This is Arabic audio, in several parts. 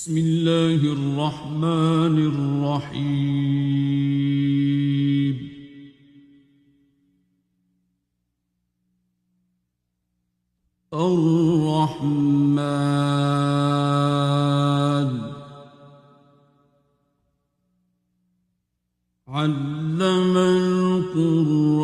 بسم الله الرحمن الرحيم. الرحمن علم القرآن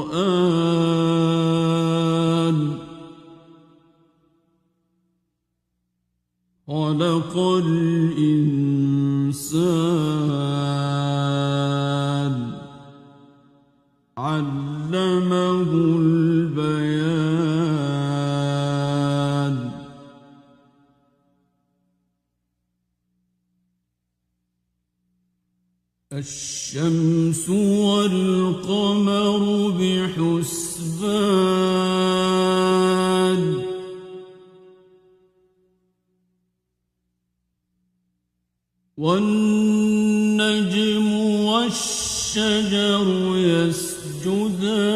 خلق الإنسان علمه البيان. الشمس والقمر بحسبان والنجم والشجر يسجدان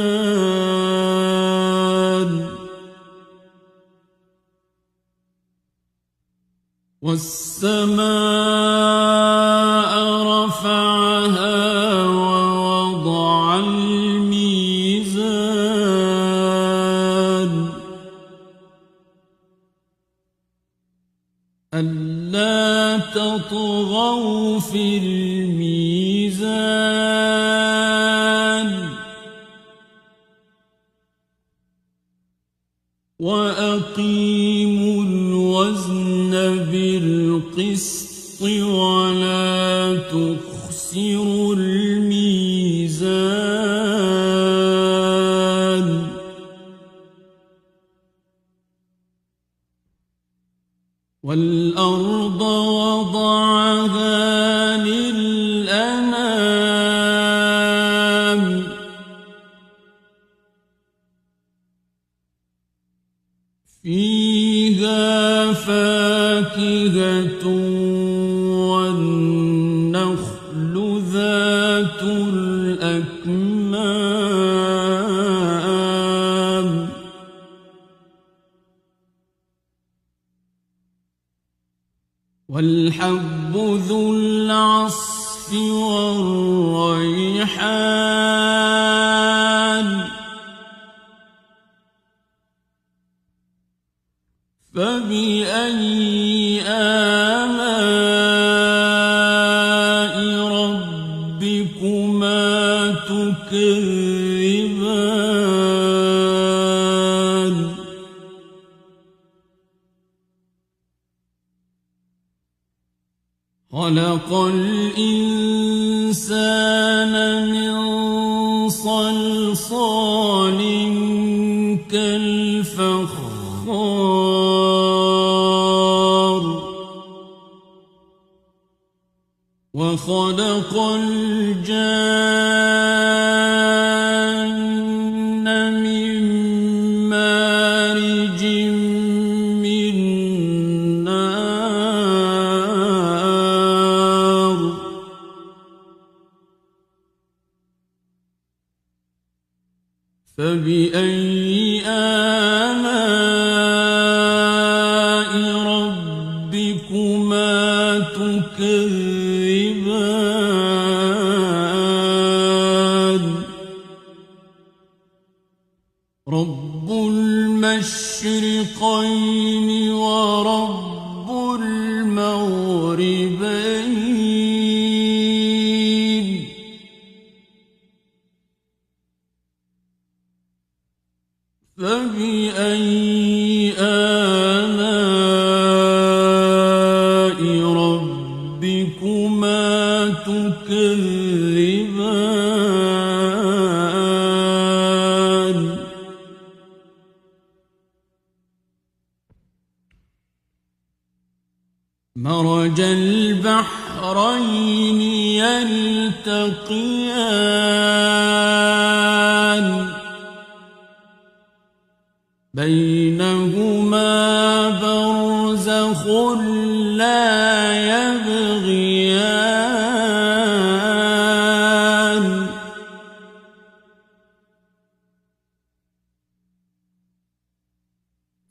والسماء رفعها ووضع الميزان ألا تطغوا في الميزان وأقيموا الوزن بالقسط ولا تخسروا الميزان والأرض وضعها للأنام فيها فاكهة والنخل ذات الأكمام والحب ذو العصف والريحان فبأي آلاء ربكما تكذبان خلق الإنسان من صلصال كالفخار وخلق الجان من مارج من نار فبأي آلاء ربكما تكذبان رب المشرقين ورب المغربين فبأي آلاء ربكما تكذبان مرج البحرين يلتقيان بينهما برزخ لا يبغيان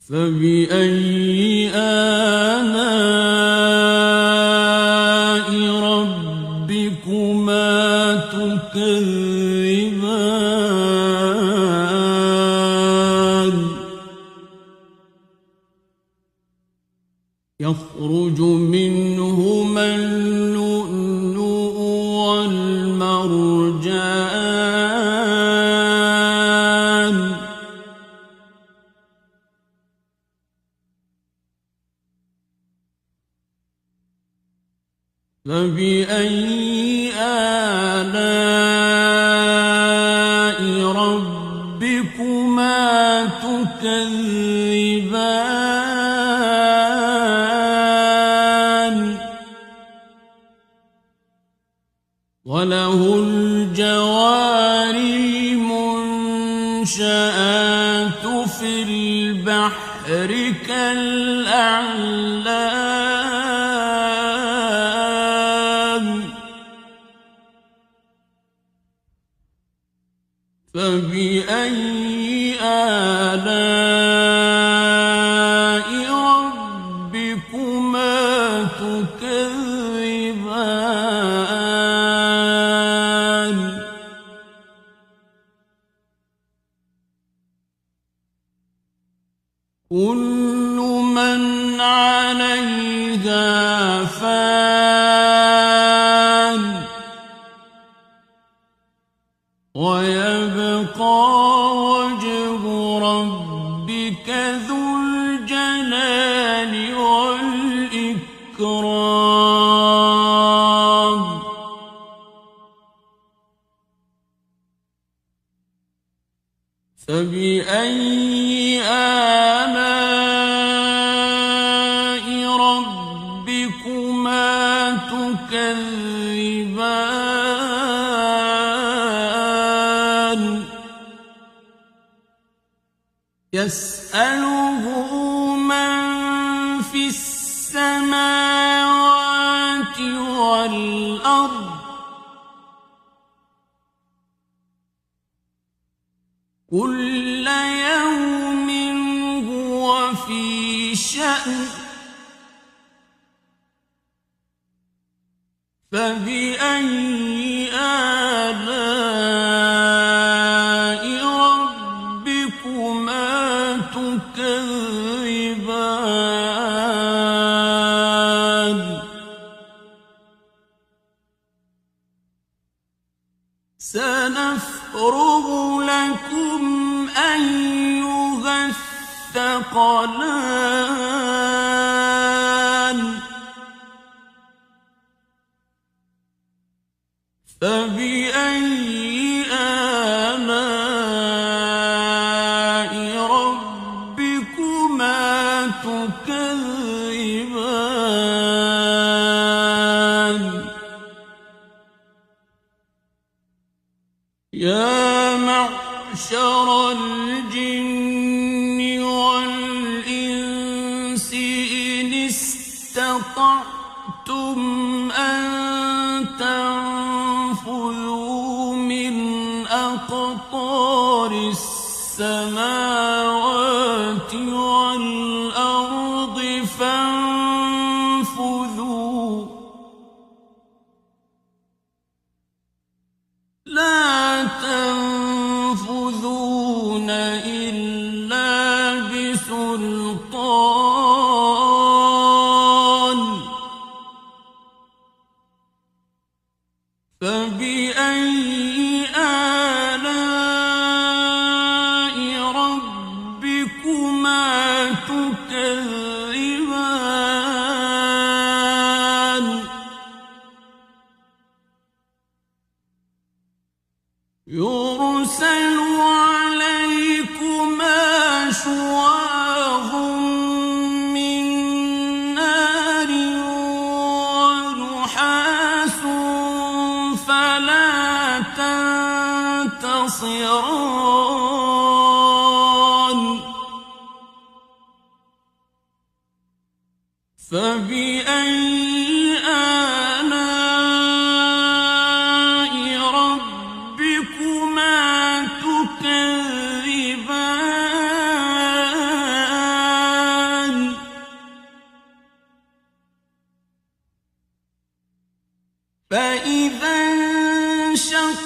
فبأي آلاء تكذبان يخرج منهما اللؤلؤ والمرجان فبأي آلاء ربكما تكذبان وله الجوار المنشآت في البحر كالأعلام فبأي آلاء ربكما تكذبان كل من عليها فان ويبقى وجه ربك ذو الجلال والإكرام فبأي آلاء ربكما تكذبان يسأله من في السماوات والأرض كل يوم هو في شأن فبأي آلاء ربكما تكذبان سنفرغ لكم أيها الثقلان فبأي آلاء ربكما تكذبان يا معشر الجن والإنس إن استطعتم أن تنفذوا من أقطار السماوات والأرض فانفذوا لا تنفذون إلا بسلطان فبأي آلاء ربكما تكذبان يرسل عليكما شواظ من نار ونحاس فلا تنتصران فبأي آلاء ربكما تكذبان فإذا انشق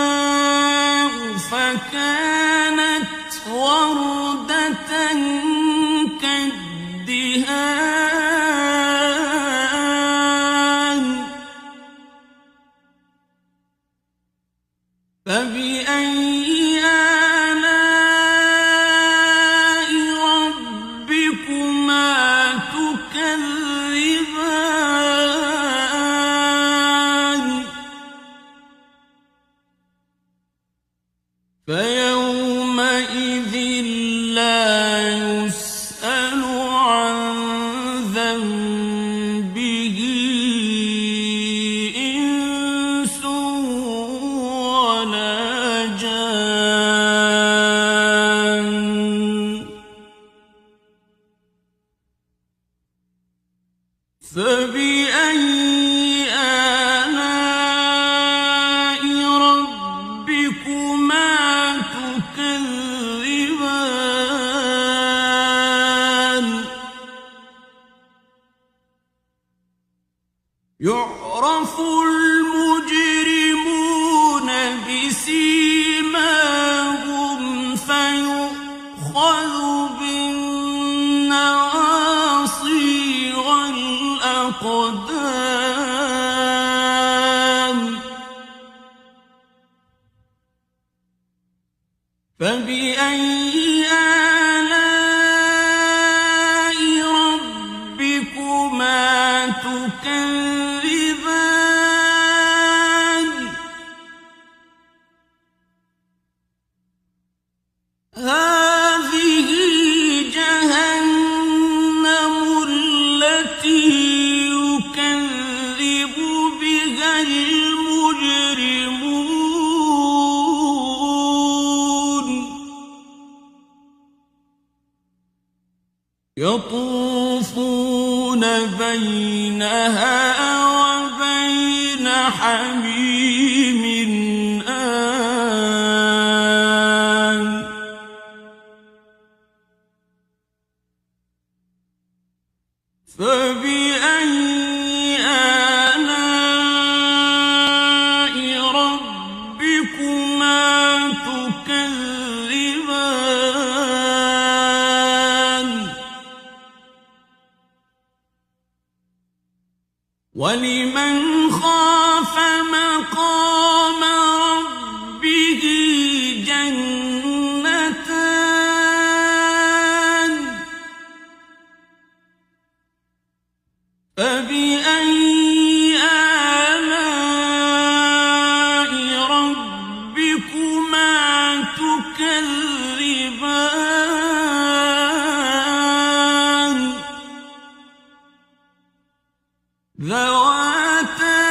السماء فكانت وردة كالدهان فبأي آلاء ربكما تكذبان فيومئذ لا يسأل عن ذنبه إنس ولا جان فبأي آلاء ربكما تكذبان يعرف المجرمون بسيماهم فيؤخذ بالنواصي والأقدام فبأي آلاء ربكما تكذبان هذه جهنم التي يكذب بها المجرمون يطوفون بينها وبين حميم آن فبأي آلاء ربكما تكذبان ولمن خاف مقام ربه جنتان فبأي آلاء ربكما تكذبان ذواتا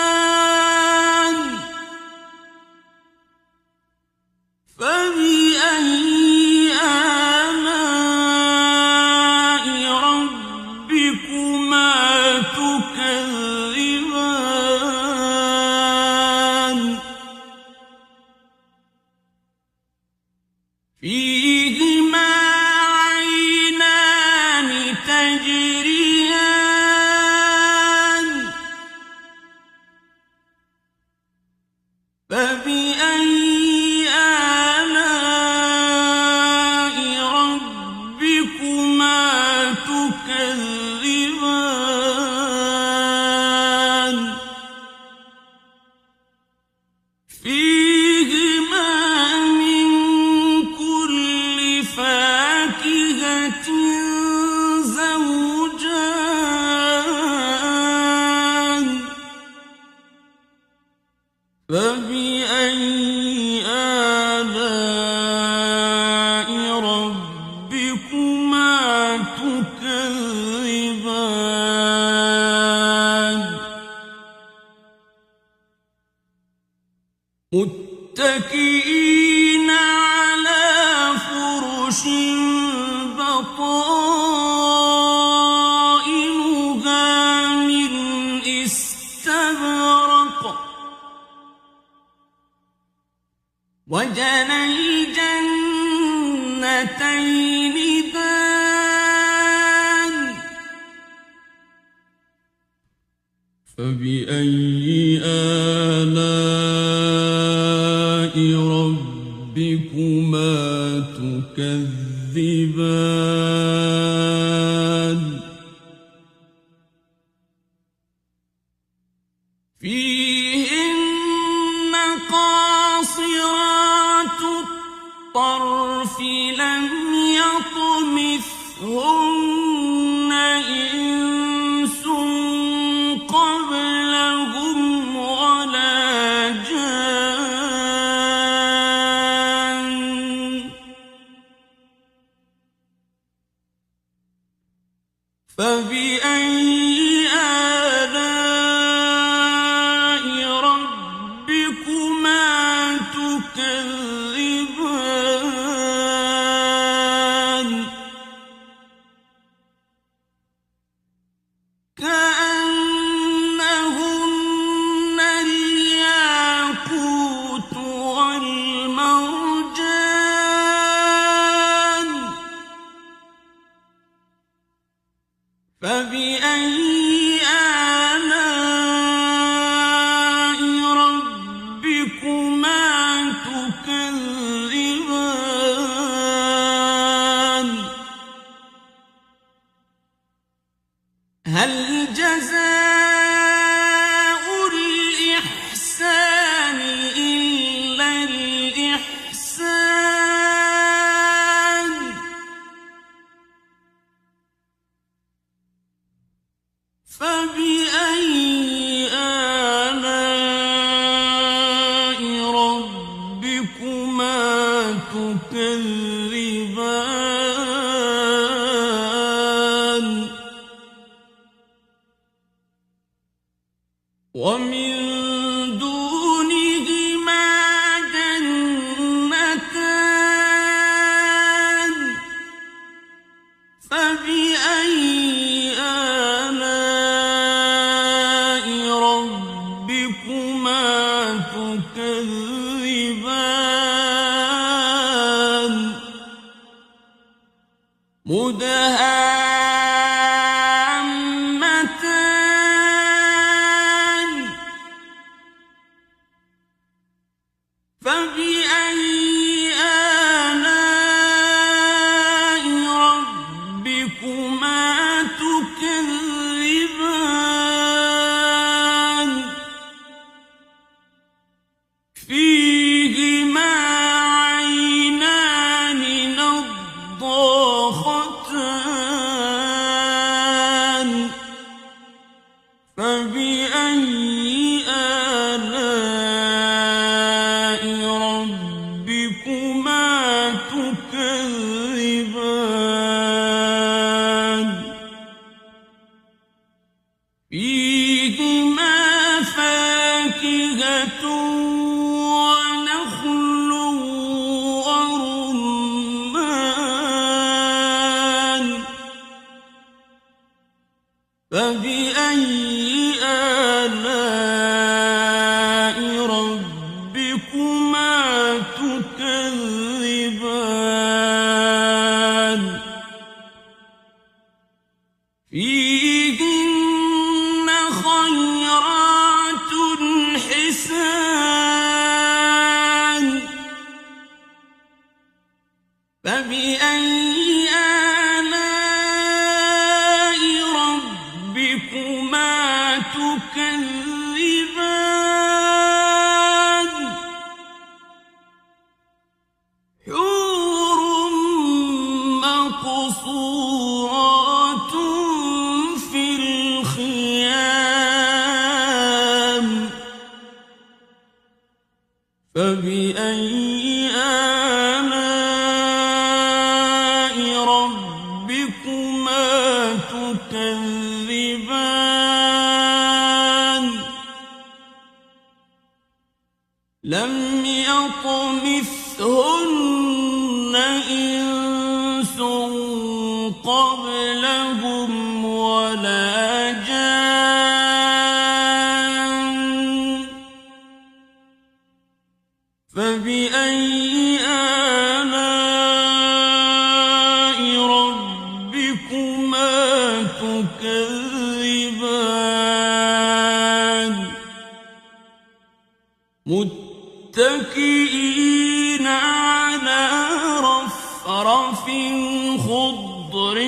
أفنان فبأي آلاء ربكما تكذبان فيهما عينان تجريان فبأي آلاء ربكما تكذبان فيهما من كل فاكهة زوجان فبأي آلاء ربكما تكذبان متكئين على فرش بطائنها من استبرق وجنى الجنتين دان فبأي آلاء ربكما تكذبان فيهن قاصرات الطرف لم يطمثهن إنس قبلهم ولا جان فبأي آلاء ربكما تكذبان كأنهن الياقوت والمرجان فبأي آلاء ربكما تكذبان هل جزاء الإحسان إلا الإحسان فبأي آلاء ربكما تكذبان ومن دونهما جنتان فبأي آلاء ربكما تكذبان مدهامتان فبأي آلاء ربكما تكذبان فيهما عينان نضاختان فبأي آلاء ربكما تكذبان فيهما فاكهة ونخل ورمان فبأي آلاء ربكما تكذبان فيهن خيرات حسان فبأي آلاء ربكما تكذبان حور مقصورات في الخيام فبأي آلاء ربكما تكذبان لم يطمثهن إنس قبلهم ولا جان فبأي آلاء ربكما تكذبان متكئين على رفرف خضر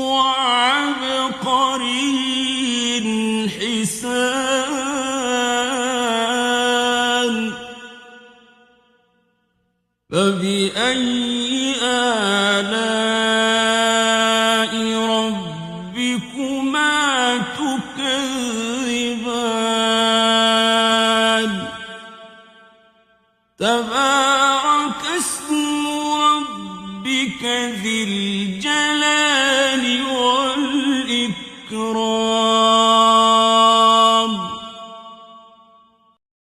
وعبقري حسان فبأي آلاء ربكما تكذبان تبارك اسم ربك ذي الجلال